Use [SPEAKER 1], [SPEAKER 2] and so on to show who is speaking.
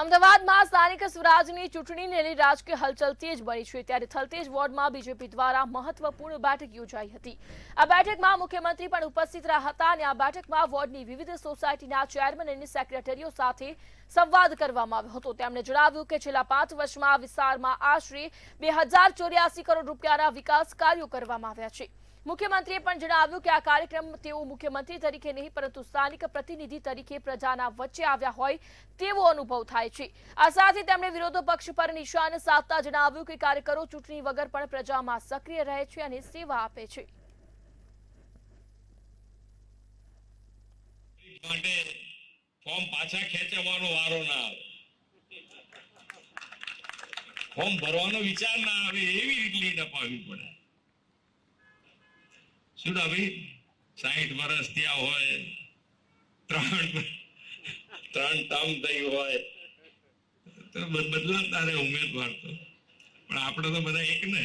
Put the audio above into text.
[SPEAKER 1] અમદાવાદમાં સ્થાનિક સ્વરાજની ચૂંટણીને લઈ રાજકીય હલચલ તેજ બની છે ત્યારે થલતેજ વોર્ડમાં બીજેપી દ્વારા મહત્વપૂર્ણ બેઠક યોજાઈ હતી। આ બેઠકમાં મુખ્યમંત્રી પણ ઉપસ્થિત રહ્યા હતા અને આ બેઠકમાં વોર્ડની વિવિધ સોસાયટીના ચેરમેન અને સેક્રેટરીઓ સાથે સંવાદ કરવામાં આવ્યો હતો। તેમણે જણાવ્યું કે છેલ્લા 5 વર્ષમાં આ વિસ્તારમાં આશરે 2084 કરોડ રૂપિયાના વિકાસ કાર્યો કરવામાં આવ્યા છે। મુખ્યમંત્રીએ પણ જણાવ્યું કે આ કાર્યક્રમ તેઓ મુખ્યમંત્રી તરીકે નહીં પરંતુ સ્થાનિક પ્રતિનિધિ તરીકે પ્રજાના વચ્ચે આવ્યા હોય તેવો અનુભવ થાય છે। આ સાથે તેમણે વિરોધ પક્ષ પર નિશાન સાધતા જણાવ્યું કે કાર્યકરો ચૂંટણી વગર પણ પ્રજામાં સક્રિય રહે છે અને સેવા આપે છે।
[SPEAKER 2] ફોર્મ પાછા ખેંચવાનો વારો ના આવે, ફોર્મ ભરવાનો વિચાર ના આવે એવી રીતની અપાવવી પડે। શું ભાઈ 60 વર્ષ ત્યાં હોય, ત્રણ ટર્મ થઈ હોય તો બદલાતા રહે ઉમેદવાર તો, પણ આપણે તો બધા એક ને।